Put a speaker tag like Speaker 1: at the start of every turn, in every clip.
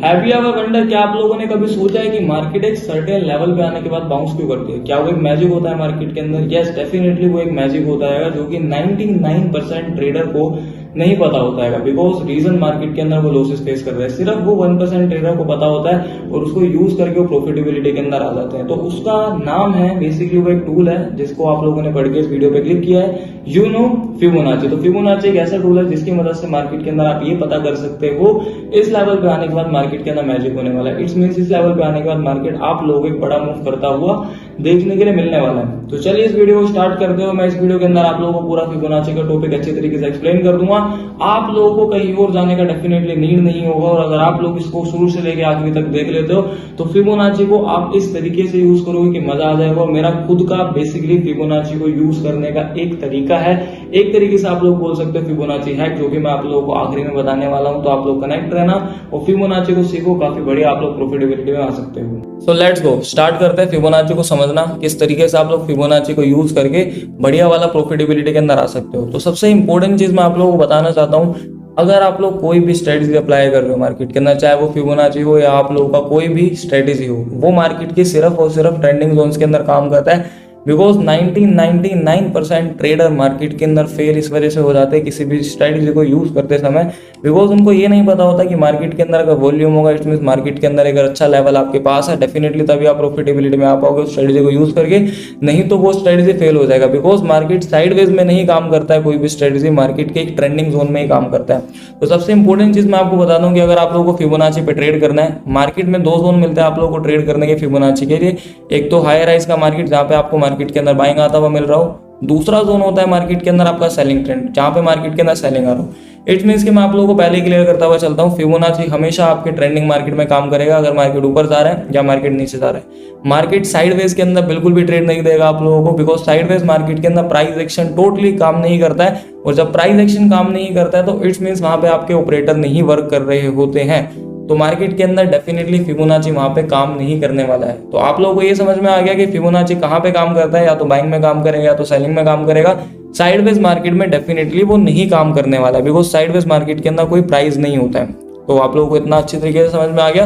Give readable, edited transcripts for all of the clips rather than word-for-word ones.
Speaker 1: Have you ever wonder, क्या आप लोगों ने कभी सोचा है कि मार्केट एक सर्टेन लेवल पे आने के बाद बाउंस क्यों करती है? क्या वो एक मैजिक होता है मार्केट के अंदर? यस, डेफिनेटली वो एक मैजिक होता है जो कि 99% ट्रेडर को नहीं पता होता है, बिकॉज रीजन मार्केट के अंदर वो लॉसेस फेस कर रहे हैं सिर्फ वो 1% ट्रेडर को पता होता है और उसको यूज करके वो प्रॉफिटेबिलिटी के अंदर आ जाते हैं। तो उसका नाम है, बेसिकली वो एक टूल है जिसको आप लोगों ने पढ़ के इस वीडियो पे क्लिक किया है, यू नो फिबोनाची। तो फिबोनाची एक ऐसा टूल है जिसकी मदद से मार्केट के अंदर आप ये पता कर सकते हो इस लेवल पे आने के बाद मार्केट के अंदर मैजिक होने वाला है। इट्स मींस इस लेवल पे आने के बाद मार्केट आप लोगों को एक बड़ा मूव करता हुआ देखने के लिए मिलने वाला है। तो चलिए इस वीडियो को स्टार्ट करते हो। मैं इस वीडियो के अंदर आप लोगों को पूरा फिबोनाची का टॉपिक अच्छे तरीके से एक्सप्लेन कर दूंगा। आप लोगों को कहीं और जाने का डेफिनेटली नीड नहीं होगा और अगर आप लोग इसको शुरू से लेके आखिरी तक देख लेते हो तो फिबोनाची को आप इस तरीके से यूज करोगे कि मजा आ जाएगा। मेरा खुद का बेसिकली फिबोनाची को यूज करने का एक तरीका है, एक तरीके से आप लोग बोल सकते हो फिबोनाची हैक, जो कि मैं आप लोगों को आखिरी में बताने वाला हूं। तो आप लोग कनेक्ट रहना और फिबोनाची को सीखो, काफी बढ़िया आप लोग प्रॉफिटेबिलिटी में आ सकते हो। सो लेट्स गो, स्टार्ट करते हैं फिबोनाची को समझना, किस तरीके से आप लोग फिबोनाची को यूज करके बढ़िया वाला प्रॉफिटेबिलिटी के अंदर आ सकते हो। तो सबसे इंपॉर्टेंट चीज मैं आप लोगों को बताना चाहता हूँ, अगर आप लोग कोई भी स्ट्रेटेजी अप्लाई कर रहे हो मार्केट के अंदर, चाहे वो फिबोनाची हो या आप लोगों का कोई भी स्ट्रेटेजी हो, वो मार्केट की सिर्फ और सिर्फ ट्रेंडिंग जोन्स के अंदर काम करता है। बिकॉज 99% ट्रेडर मार्केट के अंदर फेल इस वजह से हो जाते हैं किसी भी स्ट्रेटेजी को यूज करते समय, बिकॉज उनको ये नहीं पता होता कि मार्केट के अंदर अगर वॉल्यूम होगा, इट मींस मार्केट के अंदर अगर अच्छा लेवल आपके पास है, डेफिनेटली तभी आप प्रॉफिटेबिलिटी में आ पाओगे उस स्ट्रेटेजी को यूज करके, नहीं तो वो स्ट्रेटेजी फेल हो जाएगा। बिकॉज मार्केट साइडवेज में नहीं काम करता है, कोई भी स्ट्रेटेजी मार्केट के एक ट्रेंडिंग जोन में ही काम करता है। तो सबसे इंपॉर्टेंट चीज मैं आपको बता दूं कि अगर आप लोगों को फिबोनाची पे ट्रेड करना है, मार्केट में दो जोन मिलते हैं आप लोगों को ट्रेड करने के फिबोनाची के लिए। एक तो हाई राइज का मार्केट जहां पे आपको मार्केट के अंदर बाइंग आता हुआ मिल रहा हो, दूसरा जोन होता है मार्केट के अंदर आपका सेलिंग ट्रेंड, जहां पे मार्केट के अंदर सेलिंग आ रहा हो। इट मींस कि मैं आप लोगों को पहले क्लियर करता हुआ चलता हूं, फिबोनाची हमेशा आपके ट्रेंडिंग मार्केट में काम करेगा अगर मार्केट ऊपर जा रहा है या मार्केट नीचे जा रहा है। मार्केट साइडवेज के अंदर बिल्कुल भी ट्रेड नहीं देगा आप लोगों को, बिकॉज साइडवेज मार्केट के अंदर प्राइस एक्शन टोटली काम नहीं करता है और जब प्राइस एक्शन काम नहीं करता है तो इट्स मींस वहां पे आपके ऑपरेटर नहीं वर्क कर रहे होते हैं। तो मार्केट के अंदर डेफिनेटली फिबोनाची वहां पे काम नहीं करने वाला है। तो आप लोगों को ये समझ में आ गया कि फिबोनाची कहां पे काम करता है, या तो बाइंग में काम करेगा या तो सेलिंग में काम करेगा। साइडवेज मार्केट में डेफिनेटली वो नहीं काम करने वाला है, बिकॉज साइडवेज मार्केट के अंदर कोई प्राइस नहीं होता है। तो आप लोगों को इतना अच्छी तरीके से समझ में आ गया।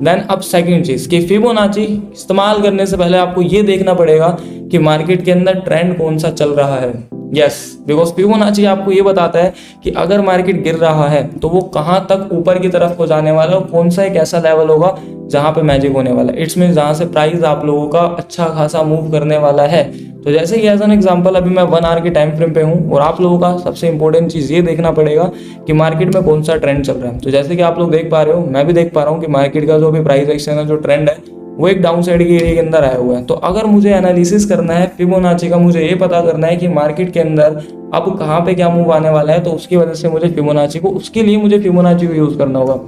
Speaker 1: देन अब सेकंड चीज कि फिबोनाची इस्तेमाल करने से पहले आपको ये देखना पड़ेगा कि मार्केट के अंदर ट्रेंड कौन सा चल रहा है। यस, बिकॉज फिबोनाची आपको ये बताता है कि अगर मार्केट गिर रहा है तो वो कहां तक ऊपर की तरफ को जाने वाला है और कौन सा एक ऐसा लेवल होगा जहां पे मैजिक होने वाला है। इट्स मीन जहां से प्राइस आप लोगों का अच्छा खासा मूव करने वाला है। तो जैसे कि एज एन एग्जांपल अभी मैं 1 आवर के टाइम फ्रेम पे हूं और आप लोगों का सबसे इंपॉर्टेंट चीज ये देखना पड़ेगा कि मार्केट में कौन सा ट्रेंड चल रहा है। तो जैसे कि आप लोग देख पा रहे हो, मैं भी देख पा रहा हूँ कि मार्केट का जो भी प्राइस एक्शन है, जो ट्रेंड है, वो एक डाउन साइड के एरिया के अंदर आया हुआ है। तो अगर मुझे एनालिसिस करना है फिबोनाची का, मुझे ये पता करना है कि मार्केट के अंदर अब कहाँ पे क्या मूव आने वाला है, तो उसकी वजह से मुझे फिबोनाची को, उसके लिए मुझे फिबोनाची को यूज करना होगा।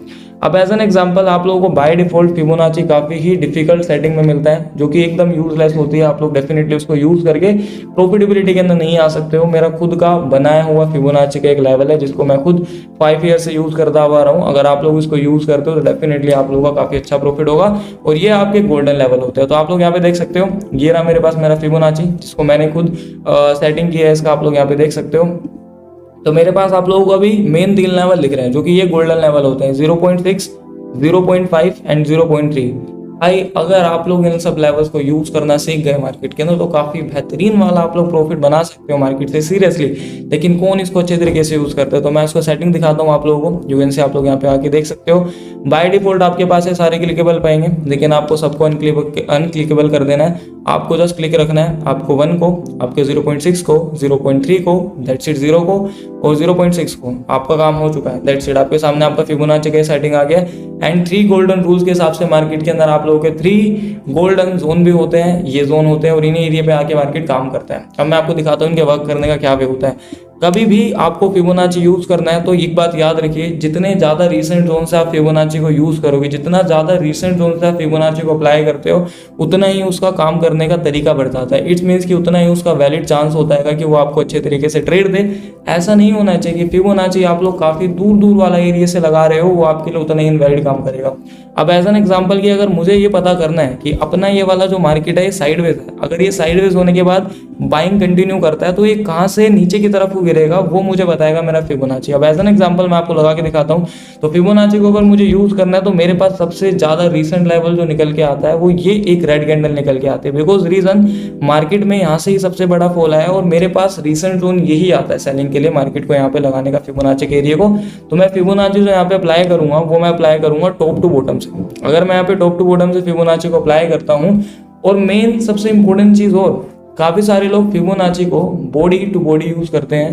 Speaker 1: अब एज एन एग्जांपल आप लोगों को बाय डिफॉल्ट फिबोनाची काफी ही डिफिकल्ट सेटिंग में मिलता है, जो कि एकदम यूजलेस होती है। आप लोग डेफिनेटली उसको यूज करके प्रॉफिटेबिलिटी के अंदर नहीं आ सकते हो। मेरा खुद का बनाया हुआ फिबोनाची का एक लेवल है जिसको मैं खुद 5 ईयर से यूज करता हुआ रहा हूँ। अगर आप लोग इसको यूज करते हो तो डेफिनेटली आप लोगों का काफी अच्छा प्रॉफिट होगा और ये आपके गोल्डन लेवल होते हैं। तो आप लोग यहाँ पे देख सकते हो, ये रहा मेरे पास मेरा फिबोनाची जिसको मैंने खुद सेटिंग किया है, इसका आप लोग यहाँ पे देख सकते हो। तो मेरे पास आप लोगों को अभी मेन 3 लेवल दिख रहे हैं, जो कि ये गोल्डन लेवल होते हैं, 0.6, 0.5 एंड 0.3। भाई अगर आप लोग इन सब लेवल्स को यूज करना सीख गए मार्केट के अंदर तो काफी बेहतरीन वाला आप लोग प्रॉफिट बना सकते हो मार्केट से, सीरियसली। लेकिन कौन इसको अच्छे तरीके से यूज करते हैं, तो मैं इसको सेटिंग दिखाता हूँ आप लोगों को। यूएन से आप लोग यहाँ पे आके देख सकते हो, बाय डिफॉल्ट आपके पास है सारे क्लिकेबल पाएंगे, लेकिन आपको सबको अनक्लिकेबल कर देना है। आपको जस्ट क्लिक रखना है, आपको 1 को, आपके 0.6 को, 0.3 को, दैट्स इट, 0 को और 0.6 को, आपका काम हो चुका है। दैट्स इट, आपके सामने आपका फिबोनाची का सेटिंग आ गया। एंड 3 गोल्डन रूल्स के हिसाब से मार्केट के अंदर आप लोगों के 3 गोल्डन जोन भी होते हैं, ये जोन होते हैं और इन्हीं एरिया पे आके मार्केट काम करता है। अब मैं आपको दिखाता हूँ इनके वर्क करने का क्या वे होता है। कभी भी आपको फिबोनाची यूज करना है तो एक बात याद रखिए, जितने ज्यादा रीसेंट जोन से आप फिबोनाची को यूज करोगे, जितना ज्यादा रीसेंट जोन से आप फिबोनाची को अप्लाई करते हो, उतना ही उसका काम करने का तरीका बढ़ जाता है। इट्स मीन्स कि उतना ही उसका वैलिड चांस होता है कि वो आपको अच्छे तरीके से ट्रेड दे। ऐसा नहीं होना चाहिए कि फिबोनाची आप लोग काफी दूर दूर वाला एरिया से लगा रहे हो, वो आपके लिए उतना ही इनवैलिड काम करेगा। अब एज एन एग्जाम्पल की अगर मुझे ये पता करना है कि अपना ये वाला जो मार्केट है ये साइडवेज है, अगर ये साइडवेज होने के बाद बाइंग कंटिन्यू करता है तो ये कहाँ से नीचे की तरफ गिरेगा वो मुझे बताएगा मेरा फिबोनाची। अब एज एन एग्जांपल मैं आपको लगा के दिखाता हूँ। तो फिबोनाची को अगर मुझे यूज करना है तो मेरे पास सबसे ज्यादा रीसेंट लेवल जो निकल के आता है वो ये एक रेड कैंडल निकल के आते हैं, बिकॉज रीजन मार्केट में यहाँ से ही सबसे बड़ा फॉल आया और मेरे पास रीसेंट जोन यही आता है सेलिंग के लिए, मार्केट को यहाँ पे लगाने का फिबोनाची के एरिया को। तो मैं फिबोनाची जो यहाँ पे अप्लाई करूंगा वो मैं अप्लाई करूंगा टॉप टू बॉटम से। अगर मैं यहाँ पे टॉप टू बॉटम से फिबोनाची को अप्लाई करता हूँ, और मेन सबसे इंपॉर्टेंट चीज, और काफी सारे लोग फिबोनाची को बॉडी टू बॉडी यूज करते हैं,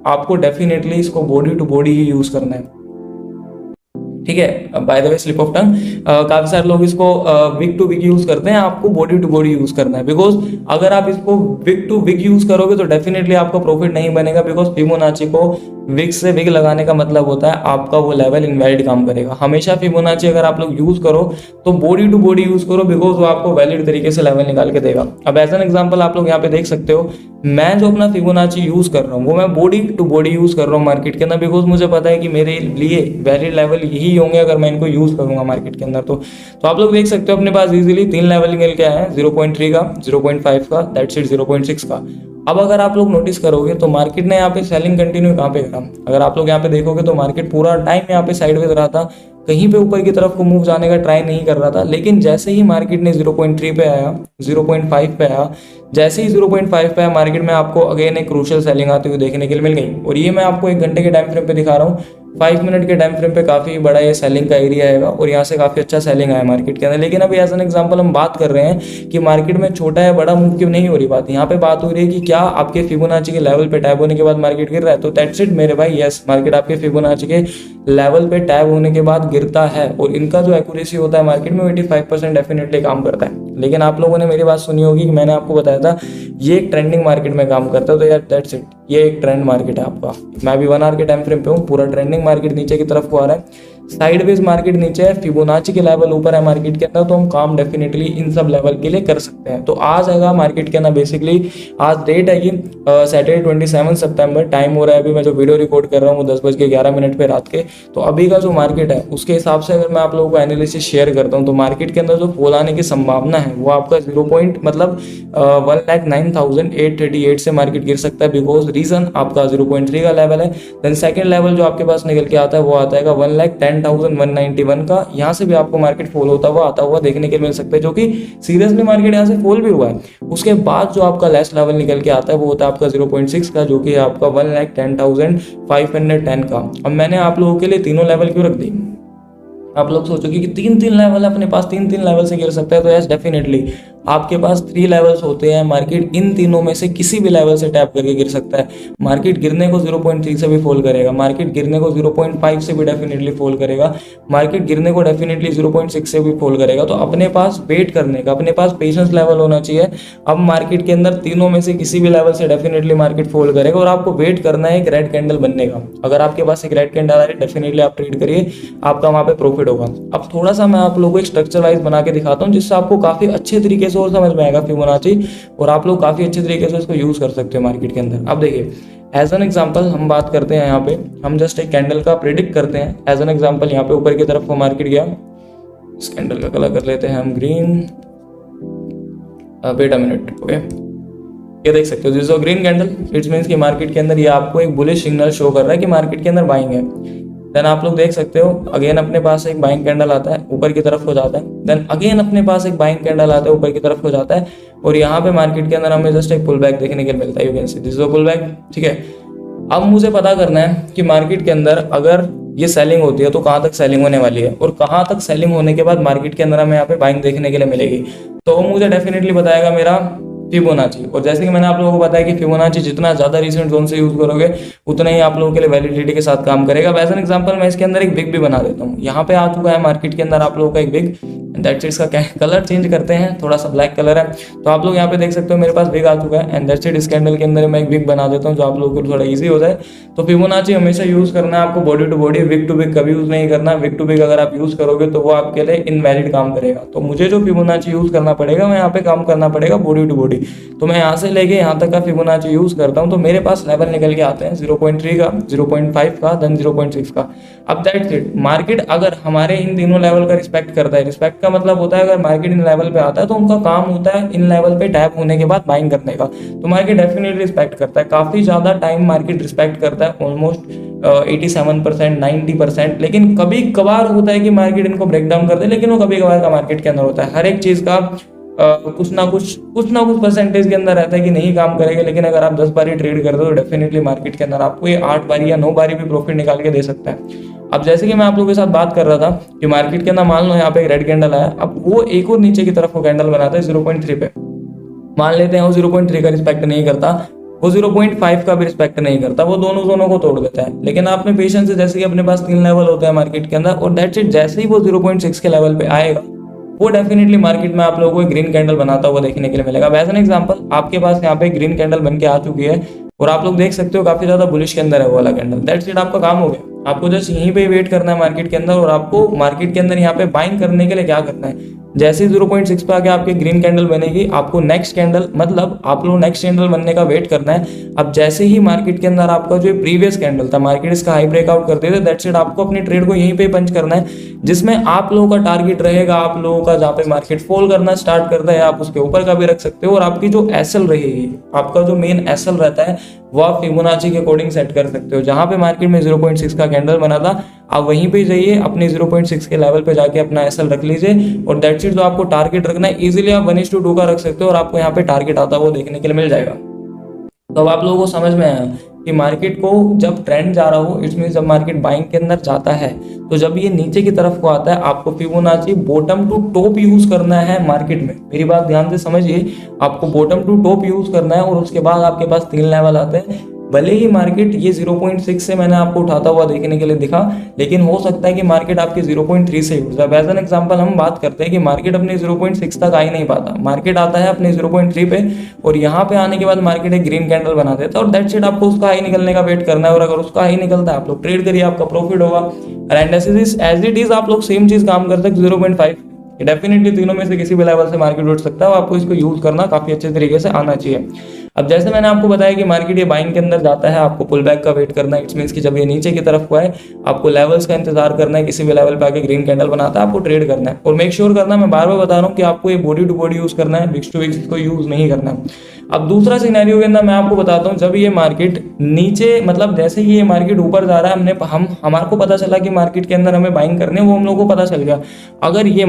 Speaker 1: आपको डेफिनेटली इसको बॉडी टू बॉडी ही यूज करना है, ठीक है। By the way slip of tongue, काफी सारे लोग इसको विक टू विक यूज करते हैं, आपको बॉडी टू बॉडी यूज करना है, बिकॉज अगर आप इसको विक टू विक यूज करोगे तो डेफिनेटली आपका प्रॉफिट नहीं बनेगा, बिकॉज फिबोनाची को विक से विक लगाने का मतलब होता है आपका वो लेवल इनवैलिड काम करेगा। हमेशा फिबोनाची अगर आप लोग यूज करो तो बॉडी टू बॉडी यूज करो, बिकॉज वो आपको वैलिड तरीके से लेवल निकाल के देगा। अब एज एन एग्जांपल आप लोग यहाँ पे देख सकते हो, मैं जो अपना फिबोनाची यूज कर रहा हूँ वो मैं बॉडी टू बॉडी यूज कर रहा हूँ मार्केट के अंदर, बिकॉज मुझे पता है कि मेरे लिए वैलिड लेवल यही होंगे अगर मैं इनको यूज करूंगा मार्केट के अंदर। तो आप लोग देख सकते हो अपने पास इजीली 3 लेवल निकल के आए हैं, 0.3 का, 0.5 का, दैट्स इट 0.6 का। अब अगर आप लोग नोटिस करोगे तो मार्केट ने यहाँ पे सेलिंग कंटिन्यू कहाँ पे करा, अगर आप लोग यहाँ पे देखोगे तो मार्केट पूरा टाइम यहाँ पे साइडवेज रहा था, कहीं पे ऊपर की तरफ को मूव जाने का ट्राई नहीं कर रहा था। लेकिन जैसे ही मार्केट ने 0.3 पे आया, 0.5 पे आया, जैसे ही 0.5 पे आया मार्केट में आपको अगेन एक क्रूशियल सेलिंग आती हुई देखने के लिए मिल गई। और ये मैं आपको 1 घंटे के टाइम फ्रेम पे दिखा रहा हूँ, 5 मिनट के टाइम फ्रेम पे काफी बड़ा ये सेलिंग का एरिया आएगा और यहाँ से काफी अच्छा सेलिंग आया मार्केट के अंदर। लेकिन अभी एज एन एग्जांपल हम बात कर रहे हैं कि मार्केट में छोटा या बड़ा मूव क्यों नहीं हो रही बात, यहाँ पे बात हो रही है कि क्या आपके फिबोनाची के लेवल पे टैप होने के बाद मार्केट गिर रहा है। तो दैट्स इट मेरे भाई, यस मार्केट आपके फिबोनाची के लेवल पे टैप होने के बाद गिरता है और इनका जो एक्यूरेसी होता है मार्केट में 85% डेफिनेटली काम करता है। लेकिन आप लोगों ने मेरी बात सुनी होगी कि मैंने आपको बताया था ये एक ट्रेंडिंग मार्केट में काम करता है, तो यार दैट्स इट, ये एक ट्रेंड मार्केट है आपका। मैं अभी 1 आवर के टाइम फ्रेम पे हूँ, पूरा ट्रेंडिंग मार्केट नीचे की तरफ को आ रहा है, साइडवेज मार्केट नीचे है, फिबोनाची के लेवल ऊपर है मार्केट के अंदर, तो हम काम डेफिनेटली इन सब लेवल के लिए कर सकते हैं। तो आज आएगा मार्केट के अंदर, बेसिकली आज डेट है कि सैटरडे 27 सितंबर, टाइम हो रहा है अभी मैं जो वीडियो रिकॉर्ड कर रहा हूँ वो 10:11 पे रात के। तो अभी का जो मार्केट है उसके हिसाब से अगर मैं आप लोगों को एनालिसिस शेयर करता हूँ तो मार्केट के अंदर जो फॉल आने की संभावना है वो आपका 1,09,838 से मार्केट गिर सकता है, बिकॉज रीजन आपका 0.3 का लेवल है। देन सेकंड लेवल जो आपके पास निकल के आता है वो आता है 1,10,191 का, यहाँ से भी आपको मार्केट फॉल होता हुआ आता हुआ देखने के मिल सकता है, जो कि सीरियसली मार्केट यहाँ से फॉल भी हुआ है। उसके बाद जो आपका लास्ट लेवल निकल के आता है वो होता है आपका 0.6 का, जो कि आपका 1,10,510 का। अब मैंने आप लोगों के लिए तीनों लेवल क्यों रख दी, आप लोग सोचोगे कि 3 लेवल अपने पास 3 लेवल से गिर सकता है, तो यस डेफिनेटली आपके पास 3 लेवल्स होते हैं, मार्केट इन तीनों में से किसी भी लेवल से टैप करके गिर सकता है। मार्केट गिरने को 0.3 से भी फॉल करेगा, मार्केट गिरने को 0.5 से भी डेफिनेटली फॉल करेगा, मार्केट गिरने को डेफिनेटली 0.6 से भी फॉल करेगा। तो अपने पास वेट करने का, अपने पास पेशेंस लेवल होना चाहिए। अब मार्केट के अंदर तीनों में से किसी भी लेवल से डेफिनेटली मार्केट फॉल करेगा और आपको वेट करना है एक रेड कैंडल बनने का। अगर आपके पास एक रेड कैंडल आ रही है डेफिनेटली आप ट्रेड करिए, आपका वहां पे प्रॉफिट होगा। अब थोड़ा सा मैं आप लोगों को एक स्ट्रक्चर वाइज बना के दिखाता हूँ जिससे आपको काफी अच्छे तरीके से और समझ में आएगा फिबोनाची, और आप लोग काफी अच्छे तरीके से इसको यूज कर सकते हो मार्केट के अंदर। अब देखिए एज एन एग्जांपल हम बात करते हैं, यहाँ पे हम जस्ट एक कैंडल का प्रिडिक्ट करते हैं। एज एन एग्जांपल यहाँ पे ऊपर की तरफ को मार्केट गया, इस कैंडल का कलर कर लेते हैं हम green, wait a minute, okay ये देख सकते हो this is a green candle, it's means कि मार्केट के अंदर ये आपको एक बुलिश सिग्नल शो कर रहा है कि मार्केट के अंदर बाइंग है। देन आप लोग देख सकते हो अगेन अपने पास एक बाइंग कैंडल आता है, ऊपर की तरफ हो जाता है, देन अगेन अपने पास एक बाइंग कैंडल आता है, ऊपर की तरफ हो जाता है, और यहाँ पे मार्केट के अंदर हमें जस्ट एक पुल बैक देखने के लिए मिलता है। You can see this is a pull back, ठीक है। अब मुझे पता करना है कि मार्केट के अंदर अगर ये सेलिंग होती है तो कहाँ तक सेलिंग होने वाली है, और कहाँ तक सेलिंग होने के बाद मार्केट के अंदर हमें यहाँ पे बाइंग देखने के लिए मिलेगी, तो वो मुझे डेफिनेटली बताएगा मेरा फिबोनाची। और जैसे कि मैंने आप लोगों को बताया कि फिबोनाची जितना ज्यादा रिसेंट जोन से यूज करोगे उतना ही आप लोगों के लिए वैलिडिटी के साथ काम करेगा। एज एन एग्जांपल मैं इसके अंदर एक विग भी बना देता हूँ, यहाँ पे आ चुका है मार्केट के अंदर आप लोगों का एक विग, दैट्स इट। इसका कलर चेंज करते हैं, थोड़ा सा ब्लैक कलर है, तो आप लोग यहाँ पे देख सकते हो मेरे पास विग आ चुका है, एंड दैट्स इट। इस कैंडल के अंदर मैं एक विग बना देता हूँ जो आप लोगों को थोड़ा ईजी हो जाए। तो फिबोनाची हमेशा यूज करना है आपको body to body, wick to wick कभी यूज नहीं करना। विग टू विग अगर आप यूज करोगे तो वो आपके लिए इनवैलिड काम करेगा। तो मुझे जो फिबोनाची यूज करना पड़ेगा, मैं यहाँ पे काम करना पड़ेगा बॉडी टू बॉडी। तो मैं यहाँ से लेके यहाँ तक का फिबोनाची यूज करता हूँ, तो मेरे पास लेवल निकल के आते हैं 0.3 का, 0.5 का, देन 0.6 का। अब दैट्स इट। मार्केट अगर हमारे इन तीनों लेवल का रिस्पेक्ट करता है, रिस्पेक्ट का का मतलब होता है अगर मार्केट इन लेवल पे आता है तो उनका काम होता है इन लेवल पे टैप होने के बाद बाइंग करने का। तो मार्केट डेफिनेटली रिस्पेक्ट करता है, काफी ज्यादा टाइम मार्केट रिस्पेक्ट करता है, ऑलमोस्ट 87% 90%। लेकिन कभी कभार होता है कि मार्केट इनको ब्रेक डाउन कर दे, लेकिन वो कभी कभार का मार्केट के अंदर होता है। हर एक चीज का कुछ ना कुछ परसेंटेज के अंदर रहता है कि नहीं काम करेगा। लेकिन अगर आप 10 बारी ट्रेड करते हो तो डेफिनेटली मार्केट के अंदर आपको ये 8 बारी या 9 बारी भी प्रॉफिट निकाल के दे सकता है। अब जैसे कि मैं आप लोगों के साथ बात कर रहा था कि मार्केट के अंदर मान लो यहाँ पे एक रेड कैंडल आया, अब वो एक और नीचे की तरफ वो कैंडल बनाता है 0.3 पे, मान लेते हैं वो 0.3 का रिस्पेक्ट नहीं करता, वो 0.5 का भी रिस्पेक्ट नहीं करता, वो दोनों को तोड़ देता है। लेकिन आपने पेशेंस से, जैसे कि अपने पास 3 लेवल होते हैं मार्केट के अंदर, और दैट्स इट, जैसे ही वो 0.6 के लेवल पे आएगा वो डेफिनेटली मार्केट में आप लोगों को एक ग्रीन कैंडल बनाता हुआ देखने के लिए मिलेगा। एज एन एग्जांपल आपके पास यहाँ पे ग्रीन कैंडल बन के आ चुकी है और आप लोग देख सकते हो काफी ज्यादा बुलिश के अंदर है वो वाला कैंडल। दैट्स इट, आपका काम हो गया। आपको जस्ट यहीं पे वेट करना है मार्केट के अंदर, और आपको मार्केट के अंदर यहाँ पे बाइंग करने के लिए क्या करना है, जैसे 0.6 पे आके आपकी ग्रीन कैंडल बनेगी, आपको नेक्स्ट कैंडल, मतलब आप लोग नेक्स्ट कैंडल बनने का वेट करना है। अब जैसे ही मार्केट के अंदर आपका जो प्रीवियस कैंडल था, मार्केट इसका हाई ब्रेकआउट कर देते, दैट्स इट, आपको अपनी ट्रेड को यहीं पे पंच करना है, जिसमें आप लोगों का टारगेट रहेगा, आप लोगों का जहाँ पे मार्केट फॉल करना स्टार्ट करता है आप उसके ऊपर का भी रख सकते हो, और आपकी जो एसएल रहेगी, आपका जो मेन एसएल रहता है वो आप फिबोनाची के अकॉर्डिंग सेट कर सकते हो। जहां पे मार्केट में 0.6 का कैंडल बना था, आप वहीं पे जाइए, अपने 0.6 के लेवल पे जाके अपना एसएल रख लीजिए, और दैट्स इट। जो आपको टारगेट रखना है इजीली आप 1:2 का रख सकते हो, और आपको यहाँ पे टारगेट आता हुआ देखने के लिए मिल जाएगा। तो अब आप लोगों को समझ में आया कि मार्केट को जब ट्रेंड जा रहा हो, इट्स मीन जब मार्केट बाइंग के अंदर जाता है, तो जब ये नीचे की तरफ को आता है, आपको Fibonacci bottom to top use करना है मार्केट में। मेरी बात ध्यान से समझिए, आपको बॉटम टू टॉप यूज करना है, और उसके बाद आपके पास 3 लेवल आते हैं। भले ही मार्केट ये 0.6 से मैंने आपको उठाता हुआ देखने के लिए दिखा, लेकिन हो सकता है कि मार्केट आपके 0.3 से यूज है। एज एन एग्जांपल हम बात करते हैं कि मार्केट अपने 0.6 तक आ ही नहीं पाता, मार्केट आता है अपने 0.3 पे, और यहाँ पे आने के बाद मार्केट एक ग्रीन कैंडल बना देता है, और दैट्स इट, आपको उसका हाई निकलने का वेट करना है। और अगर उसका हाई निकलता है आप लोग ट्रेड करिए, आपका प्रॉफिट होगा। एंड एज इट इज आप लोग सेम चीज काम कर सकते 0.5, डेफिनेटली तीनों में से किसी भी लेवल से मार्केट उठ सकता है, आपको इसको यूज करना काफी अच्छे तरीके से आना चाहिए। अब जैसे मैंने आपको बताया कि मार्केट ये बाइंग के अंदर जाता है, आपको पुल बैक का वेट करना है, इट्स मींस कि जब ये नीचे की तरफ को आए आपको लेवल्स का इंतजार करना है, किसी भी लेवल पे आके ग्रीन कैंडल बनाता है आपको ट्रेड करना है। और मेक श्योर करना, मैं बार बार बता रहा हूँ कि आपको ये बॉडी टू बॉडी यूज करना है, विक्स टू विक्स को यूज नहीं करना है। अब दूसरा सिनेरियो के अंदर मैं आपको बताता हूँ, जब ये मार्केट नीचे, मतलब जैसे ही ये मार्केट ऊपर जा रहा है, हमारे को पता चला कि मार्केट के अंदर हमें बाइंग करने, वो हम लोगों को पता चल गया। अगर ये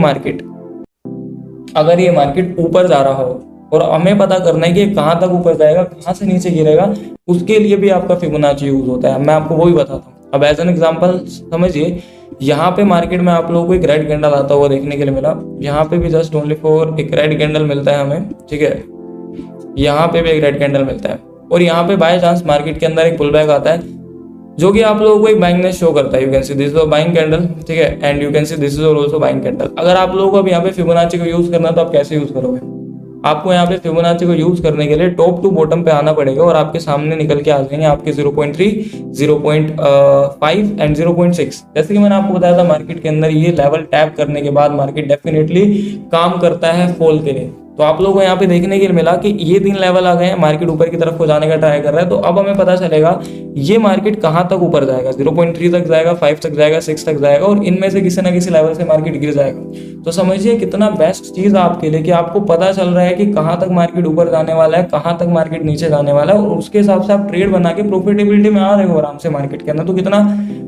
Speaker 1: मार्केट ऊपर जा रहा हो और हमें पता करना है कि कहाँ तक ऊपर जाएगा, कहाँ से नीचे गिरेगा, उसके लिए भी आपका फिबोनाची यूज होता है। मैं आपको वो भी बताता हूँ। अब एज एन एग्जांपल समझिए, यहाँ पे मार्केट में आप लोगों को एक रेड कैंडल आता हुआ देखने के लिए मिला, यहाँ पे भी जस्ट ओनली फॉर एक रेड कैंडल मिलता है हमें, ठीक है, यहाँ पे भी एक रेड कैंडल मिलता है, और यहाँ पे बाय चांस मार्केट के अंदर एक पुल बैक आता है, जो कि आप लोगों को एक बाइंग शो करता है। You can see this is a buying candle, ठीक है, and you can see this is also buying candle. अगर आप लोगों को अब यहाँ पे फिबोनाची को यूज करना है तो आप कैसे यूज करोगे? आपको यहाँ पे फिबोनाची को यूज करने के लिए टॉप टू बॉटम पे आना पड़ेगा, और आपके सामने निकल के आ जाएंगे आपके 0.3, 0.5 एंड 0.6। जैसे कि मैंने आपको बताया था, मार्केट के अंदर ये लेवल टैप करने के बाद मार्केट डेफिनेटली काम करता है फॉल के लिए। तो आप लोगों को यहाँ पे देखने के लिए मिला कि ये 3 लेवल आ गए हैं, मार्केट ऊपर की तरफ को जाने का ट्राई कर रहा है। तो अब हमें पता चलेगा ये मार्केट कहाँ तक ऊपर जाएगा, 0.3 तक जाएगा, 5 तक जाएगा, 6 तक जाएगा, और इनमें से किसी ना किसी लेवल से मार्केट गिर जाएगा। तो समझिए कितना बेस्ट चीज आपके लिए कि आपको पता चल रहा है कि कहाँ तक मार्केट ऊपर जाने वाला है, कहाँ तक मार्केट नीचे जाने वाला है, और उसके हिसाब से आप ट्रेड बना के प्रॉफिटेबिलिटी में आ रहे हो आराम से मार्केट के अंदर। तो कितना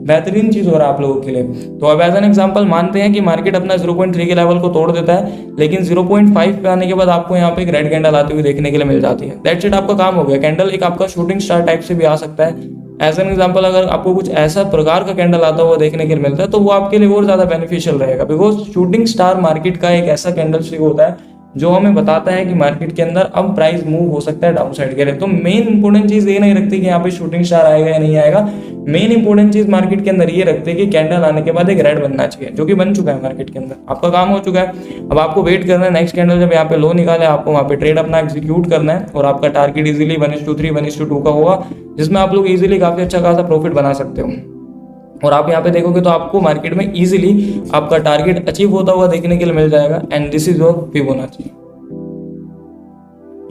Speaker 1: बेहतरीन चीज हो रहा है आप लोगों के लिए। तो अब एज एन एग्जांपल मानते हैं कि मार्केट अपना 0.3 के लेवल को तोड़ देता है, लेकिन 0.5 पे आने के बाद आपको यहाँ पे एक रेड कैंडल आती हुई देखने के लिए मिल जाती है। दैट्स इट, आपका काम हो गया। कैंडल एक आपका शूटिंग स्टार टाइप से भी आ सकता है। एज एन एग्जांपल अगर आपको कुछ ऐसा प्रकार का कैंडल आता हुआ देखने के लिए मिलता है तो वो आपके लिए और ज्यादा बेनिफिशियल रहेगा, बिकॉज शूटिंग स्टार मार्केट का एक ऐसा कैंडल स्टिक होता है जो हमें बताता है कि मार्केट के अंदर अब प्राइस मूव हो सकता है डाउन साइड के लिए। तो मेन इंपोर्टेंट चीज ये नहीं रखती कि यहाँ पे शूटिंग स्टार आएगा या नहीं आएगा, मेन इंपोर्टेंट चीज मार्केट के अंदर ये रखते हैं कि कैंडल आने के बाद एक रेड बनना चाहिए, जो कि बन चुका है मार्केट के अंदर। आपका काम हो चुका है। अब आपको वेट करना है नेक्स्ट कैंडल जब यहाँ पे लो निकाले, आपको वहाँ पे ट्रेड अपना एग्जीक्यूट करना है, और आपका टारगेट इजीली 1:3, 1:2 का होगा, जिसमें आप लोग इजीली काफी अच्छा खासा प्रॉफिट बना सकते हो। और आप यहाँ पे देखोगे तो आपको मार्केट में इजीली आपका टारगेट अचीव होता हुआ देखने के लिए मिल जाएगा। And this is your Fibonacci,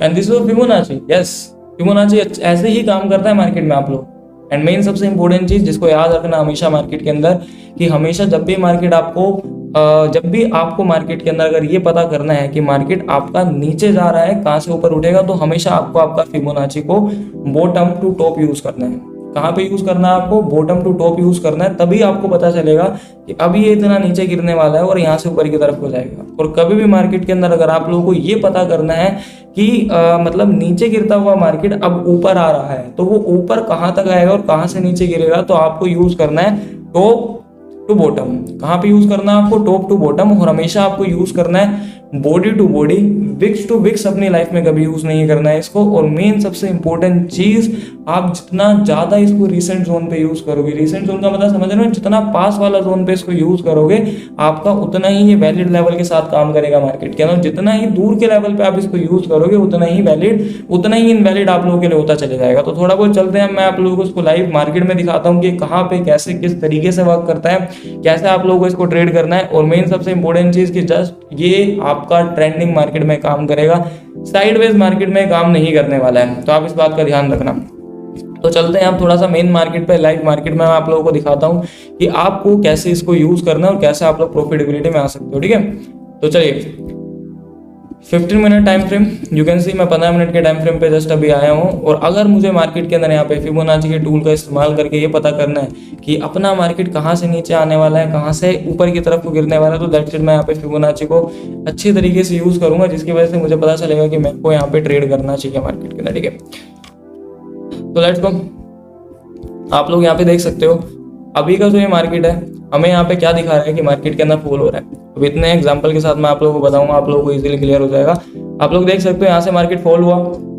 Speaker 1: and this is Fibonacci. Yes, Fibonacci ऐसे ही काम करता है मार्केट में आप लोग। एंड मेन सबसे इंपॉर्टेंट चीज जिसको याद रखना हमेशा मार्केट के अंदर, कि हमेशा जब भी मार्केट आपको जब भी आपको मार्केट के अंदर अगर ये पता करना है कि मार्केट आपका नीचे जा रहा है कहाँ से ऊपर उठेगा, तो हमेशा आपको आपका फिबोनाची को बॉटम टू टॉप यूज करना है। कहाँ पे यूज करना है आपको? बॉटम टू टॉप यूज करना है, तभी आपको पता चलेगा कि अभी ये इतना नीचे गिरने वाला है और यहाँ से ऊपर की तरफ हो जाएगा। और कभी भी मार्केट के अंदर अगर आप लोगों को ये पता करना है कि मतलब नीचे गिरता हुआ मार्केट अब ऊपर आ रहा है, तो वो ऊपर कहाँ तक आएगा और कहाँ से नीचे गिरेगा, तो आपको यूज करना है टॉप टू बॉटम। कहाँ पे यूज करना है आपको? Top to bottom. और हमेशा आपको यूज करना है body to body, wicks to wicks अपनी लाइफ में कभी यूज नहीं करना है इसको। और मेन सबसे इंपॉर्टेंट चीज, आप जितना ज्यादा इसको रीसेंट जोन पे यूज करोगे, रीसेंट जोन का मतलब समझ रहे हो, जितना पास वाला जोन पे इसको यूज करोगे आपका उतना ही ये वैलिड लेवल के साथ काम करेगा मार्केट के अंदर। जितना ही दूर के लेवल पे आप इसको यूज करोगे उतना ही वैलिड, उतना ही इनवैलिड आप लोगों के लिए होता चले जाएगा। तो थोड़ा बहुत चलते हैं, मैं आप लोगों को इसको लाइव मार्केट में दिखाता हूँ कि कहाँ पे कैसे किस तरीके से वर्क करता है, कैसे आप लोगों को इसको ट्रेड करना है। और मेन सबसे इंपॉर्टेंट चीज कि जस्ट ये आपका ट्रेंडिंग मार्केट में काम करेगा, साइडवेज मार्केट में काम नहीं करने वाला है, तो आप इस बात का ध्यान रखना। तो चलते हैं आप थोड़ा सा मेन मार्केट पे, लाइव मार्केट में मैं आप लोगों को दिखाता हूं कि आपको कैसे इसको यूज करना है और कैसे आप लोग प्रॉफिटेबिलिटी में आ सकते हो। ठीक है, तो चलिए 15 minute time frame, you can सी मैं 15 मिनट के टाइम फ्रेम पे जस्ट अभी आया हूँ। और अगर मुझे मार्केट के अंदर यहाँ पे फिबोनाची के टूल का इस्तेमाल करके ये पता करना है कि अपना मार्केट कहाँ से नीचे आने वाला है, कहाँ से ऊपर की तरफ को गिरने वाला है, तो दैट्स इट, मैं यहाँ पे फिबोनाची को अच्छे तरीके से यूज करूंगा, जिसकी वजह से मुझे पता चलेगा कि मेरे को यहाँ पे ट्रेड करना चाहिए मार्केट के अंदर। ठीक है, तो लेट्स गो। आप लोग यहाँ पे देख सकते हो अभी का जो ये मार्केट है, हमें यहाँ पे क्या दिखा रहा है कि मार्केट के अंदर फॉल हो रहा है। अब इतने एग्जांपल के साथ मैं आप लोगों को बताऊंगा, आप लोगों को इजीली क्लियर हो जाएगा। आप लोग देख सकते हो यहाँ से मार्केट फॉल हुआ।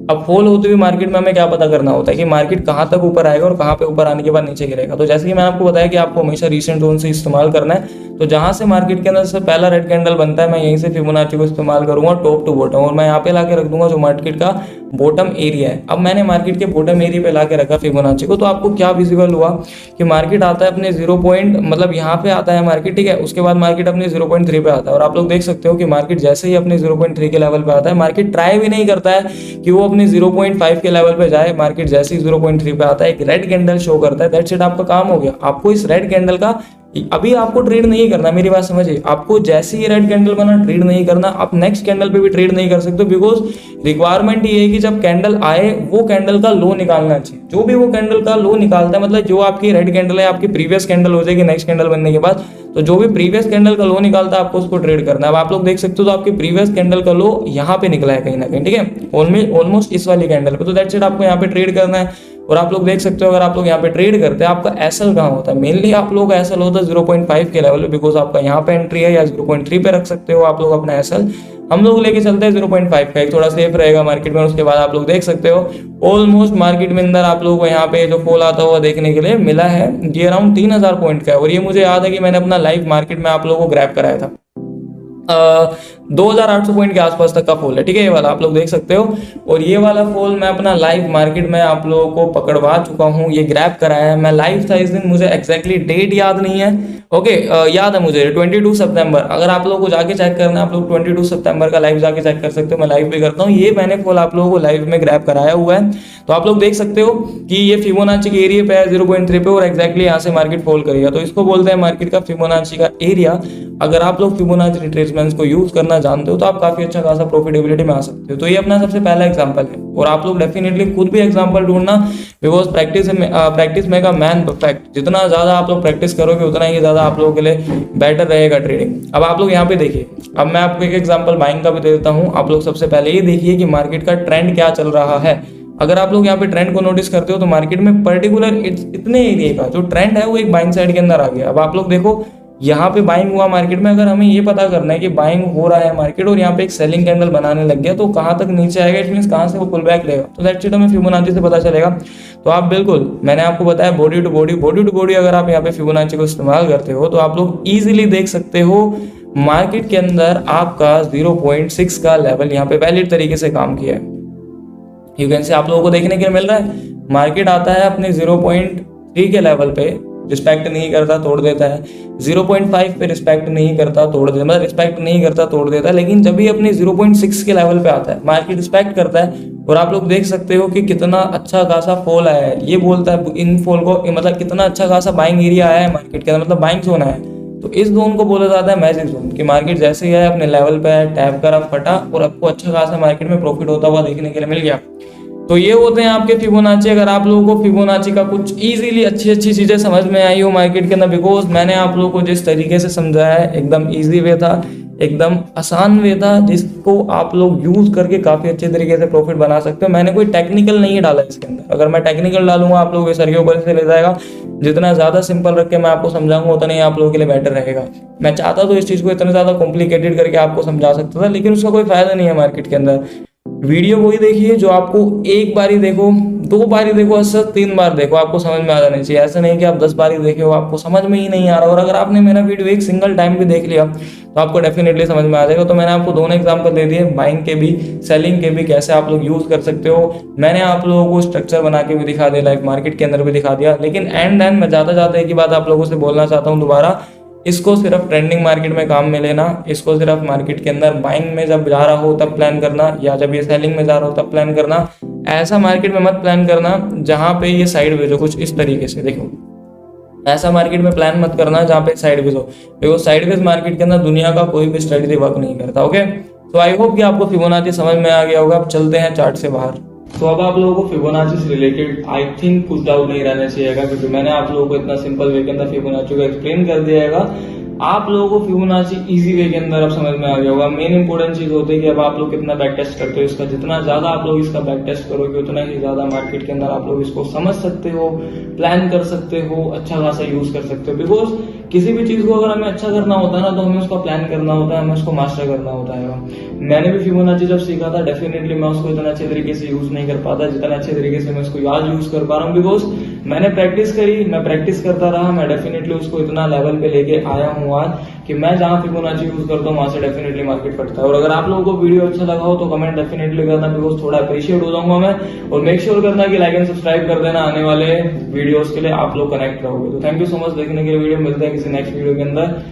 Speaker 1: अब फॉल होते हुए मार्केट में हमें क्या पता करना होता है कि मार्केट कहाँ तक ऊपर आएगा और कहाँ पे ऊपर आने के बाद नीचे गिरेगा। तो जैसे कि मैंने आपको बताया कि आपको हमेशा रीसेंट जोन से इस्तेमाल करना है। तो जहां से मार्केट के अंदर से पहला रेड कैंडल बनता है, मैं यहीं से फिबोनाची को इस्तेमाल करूंगा टॉप टू बॉटम, और मैं यहाँ पे लाके रख दूंगा जो मार्केट का बॉटम एरिया है। अब मैंने मार्केट के बॉटम एरिया पे लाके रखा फिबोनाची को, तो आपको क्या विजिबल हुआ कि मार्केट आता है अपने 0 पॉइंट, मतलब यहाँ पे आता है मार्केट, ठीक है, उसके बाद मार्केट अपने 0.3 पे आता है। और आप लोग देख सकते हो कि मार्केट जैसे ही अपने 0.3 के लेवल पे आता है, मार्केट ट्राई भी नहीं करता है कि वो अपने 0.5 के लेवल पे जाए। मार्केट जैसे ही 0.3 पे आता है, एक रेड कैंडल शो करता है, दैट्स इट, आपका काम हो गया। आपको इस रेड कैंडल का अभी आपको ट्रेड नहीं करना, मेरी बात समझिए। आपको जैसे ही रेड कैंडल बना ट्रेड नहीं करना, आप नेक्स्ट कैंडल पे भी ट्रेड नहीं कर सकते, बिकॉज रिक्वायरमेंट ये है कि जब कैंडल आए वो कैंडल का लो निकालना चाहिए। जो भी वो कैंडल का लो निकालता है, मतलब जो आपकी रेड कैंडल है आपकी प्रीवियस कैंडल हो जाएगी नेक्स्ट कैंडल बनने के बाद, तो जो भी प्रीवियस कैंडल का लो निकालता है आपको उसको ट्रेड करना है। अब आप लोग देख सकते हो तो आपकी प्रीवियस कैंडल का लो यहाँ पे निकला है कहीं ना कहीं, ठीक है, ऑलमोस्ट इस वाली कैंडल पे, तो दैट्स इट, आपको यहाँ पे ट्रेड करना है। और आप लोग देख सकते हो अगर आप लोग यहाँ पे ट्रेड करते हैं, आपका एसएल कहाँ होता है, मेनली आप लोग एसएल होता है 0.5 के लेवल पे, बिकॉज आपका यहाँ पे एंट्री है, या 0.3 पे रख सकते हो आप लोग अपना एसएल। हम लोग लेके चलते हैं 0.5 का, एक थोड़ा सेफ रहेगा मार्केट में। उसके बाद आप लोग देख सकते हो ऑलमोस्ट मार्केट में अंदर आप लोगों को यहाँ पे जो फॉल आता हुआ देखने के लिए मिला है, ये अराउंड 3000 पॉइंट का है। और ये मुझे याद है कि मैंने अपना लाइव मार्केट में आप लोगों को ग्रैब कराया था। 2800 पॉइंट के आसपास तक का फॉल है, ठीक है, ये वाला आप लोग देख सकते हो। और ये वाला फॉल मैं अपना लाइव मार्केट में आप लोगों को पकड़वा चुका हूँ, ये ग्रैब कराया है, मैं लाइव था इस दिन, मुझे एग्जैक्टली डेट याद नहीं है, ओके, याद है मुझे 22 सितंबर। अगर आप लोगों को जाके चेक करना है, आप लोग 22 सितंबर का लाइव जाके चेक कर सकते हो, मैं लाइव भी करता हूँ। ये मैंने फॉल आप लोगों को लाइव में ग्रैब कराया हुआ है, तो आप लोग देख सकते हो कि ये फिबोनाची के एरिया पे है 0.3 पे, और एग्जैक्टली यहाँ से मार्केट फॉल करेगा। तो इसको बोलते हैं मार्केट का फिबोनाची का एरिया। अगर आप लोग फिबोनाची रिट्रेसमेंट्स को यूज करना जानते हो तो आप काफी अच्छा खासा प्रॉफिटेबिलिटी में आ सकते हो। तो ये अपना सबसे पहला एग्जांपल है, और आप लोग डेफिनेटली खुद भी एग्जांपल ढूंढना, because practice make a man perfect. जितना ज्यादा आप लोग प्रैक्टिस करोगे उतना ही ज्यादा आप लोगों के लिए बेटर रहेगा ट्रेडिंग। अब आप लोग यहाँ पे देखिए, अब मैं आपको एक एग्जाम्पल बाइंग का भी दे देता हूँ। आप लोग सबसे पहले ये देखिए कि मार्केट का ट्रेंड क्या चल रहा है। अगर आप लोग यहाँ पे ट्रेंड को नोटिस करते हो तो मार्केट में पर्टिकुलर इतने एरिया का जो ट्रेंड है वो एक बाइंग साइड के अंदर आ गया। अब आप लोग देखो यहाँ पे बाइंग हुआ मार्केट में, अगर हमें ये पता करना है कि बाइंग हो रहा है मार्केट और यहाँ पे एक सेलिंग कैंडल बनाने लग गया, तो कहाँ तक नीचे आएगा, इट मींस कहाँ से वो पुल बैक लेगा, तो दैट्स इट, हमें फिबोनाची से पता चलेगा। तो आप बिल्कुल, मैंने आपको बताया बॉडी टू बॉडी अगर आप यहाँ पे फिबोनाची को इस्तेमाल करते हो तो आप लोग इजीली देख सकते हो मार्केट के अंदर आपका 0.6 का लेवल यहाँ पे वैलिड तरीके से काम किया है। यू कैन से आप लोगों को देखने के लिए मिल रहा है, मार्केट आता है अपने 0.3 के लेवल पे, रिस्पेक्ट नहीं करता, तोड़ देता है, 0.5 पे रिस्पेक्ट नहीं करता, तोड़ देता, मतलब रिस्पेक्ट नहीं करता, तोड़ देता है। लेकिन जब भी अपने 0.6 के लेवल पे आता है मार्केट रिस्पेक्ट करता है। और आप लोग देख सकते हो कि कितना अच्छा खासा फॉल आया है, ये बोलता है इन फॉल को, मतलब कितना अच्छा खासा बाइंग एरिया आया है मार्केट के अंदर, मतलब बाइंग जोन है। तो इस जोन को बोला जाता है मैजिक जोन, कि मार्केट जैसे ही है अपने लेवल पे है, टैप करा, फटा और आपको अच्छा खासा मार्केट में प्रॉफिट होता हुआ देखने के लिए मिल गया। तो ये होते हैं आपके फिबोनाची। अगर आप लोगों को फिबोनाची का कुछ इजीली अच्छी चीजें समझ में आई हो मार्केट के अंदर, बिकॉज मैंने आप लोगों को जिस तरीके से समझाया है एकदम इजी वे था, एकदम आसान वे था, जिसको आप लोग यूज करके काफी अच्छे तरीके से प्रॉफिट बना सकते हो। मैंने कोई टेक्निकल नहीं डाला इसके अंदर, अगर मैं टेक्निकल डालूंगा आप लोग सर के ऊपर से ले जाएगा। जितना ज्यादा सिंपल रख के मैं आपको समझाऊंगा उतना ही आप लोगों के लिए बेटर रहेगा। मैं चाहता तो इस चीज को इतना ज्यादा कॉम्प्लिकेटेड करके आपको समझा सकता था, लेकिन उसका कोई फायदा नहीं है मार्केट के अंदर। वीडियो वही देखिए जो आपको एक बार ही देखो, 2 बार ही देखो, अच्छा 3 बार देखो, आपको समझ में आ जाना चाहिए। ऐसा नहीं कि आप 10 बार ही देखे हो आपको समझ में ही नहीं आ रहा। और अगर आपने मेरा वीडियो एक सिंगल टाइम भी देख लिया तो आपको डेफिनेटली समझ में आ जाएगा। तो मैंने आपको दोनों एग्जांपल दे दिए, बाइंग के भी सेलिंग के भी, कैसे आप लोग यूज कर सकते हो। मैंने आप लोगों को स्ट्रक्चर बना के भी दिखा दिया, लाइव मार्केट के अंदर भी दिखा दिया। लेकिन एंड मैं जाता एक ही बात आप लोगों से बोलना चाहता हूँ दोबारा, इसको सिर्फ ट्रेंडिंग मार्केट में काम में लेना, इसको सिर्फ मार्केट के अंदर बाइंग में जब जा रहा हो तब प्लान करना, या जब ये सेलिंग में जा रहा हो तब प्लान करना। ऐसा मार्केट में मत प्लान करना जहां पे ये साइडवेज हो, कुछ इस तरीके से देखो। ऐसा मार्केट में प्लान मत करना जहां पे साइडवेज हो, देखो साइडवेज मार्केट के अंदर दुनिया का कोई भी स्ट्रेटजी वर्क नहीं करता। ओके, तो आई होप कि आपको फिबोनाची समझ में आ गया होगा। अब चलते हैं चार्ट से बाहर। तो अब आप लोगों को फिबोनाची से रिलेटेड आई थिंक कुछ डाउट नहीं रहना चाहिएगा, क्योंकि मैंने आप लोगों को इतना सिंपल वे के अंदर फिबोनाची को एक्सप्लेन कर दिया है। आप लोगों को फिबोनाची इजी वे के अंदर अब समझ में आ गया होगा। मेन इंपोर्टेंट चीज होती है कि अब आप लोग कितना बैक टेस्ट करते हो इसका। जितना ज्यादा आप लोग इसका बैक टेस्ट करोगे उतना ही ज्यादा मार्केट के अंदर आप लोग इसको समझ सकते हो, प्लान कर सकते हो, अच्छा खासा यूज कर सकते हो। बिकॉज किसी भी चीज को अगर हमें अच्छा करना होता है ना, तो हमें उसका प्लान करना होता है, हमें उसको मास्टर करना होता है। मैंने भी फिबोनाची जब सीखा था, डेफिनेटली मैं उसको इतना अच्छे तरीके से यूज नहीं कर पाता जितना अच्छे तरीके से मैं उसको आज यूज कर पा रहा हूँ। बिकॉज मैंने प्रैक्टिस करी, मैं प्रैक्टिस करता रहा, मैं डेफिनेटली उसको इतना लेवल पे लेके आया हूँ आज कि मैं जहां फिबोनाची यूज करता हूँ वहां से डेफिनेटली मार्केट फटता है। और अगर आप लोगों को वीडियो अच्छा लगा हो तो कमेंट डेफिनेटली करना, बिकॉज थोड़ा अप्रिशिएट हो जाऊंगा मैं। और मेक श्योर करना कि लाइक एंड सब्सक्राइब कर देना, आने वाले वीडियोस के लिए आप लोग कनेक्ट रहोगे। तो थैंक यू सो मच देखने के लिए वीडियो। मिलते हैं किसी नेक्स्ट वीडियो के अंदर।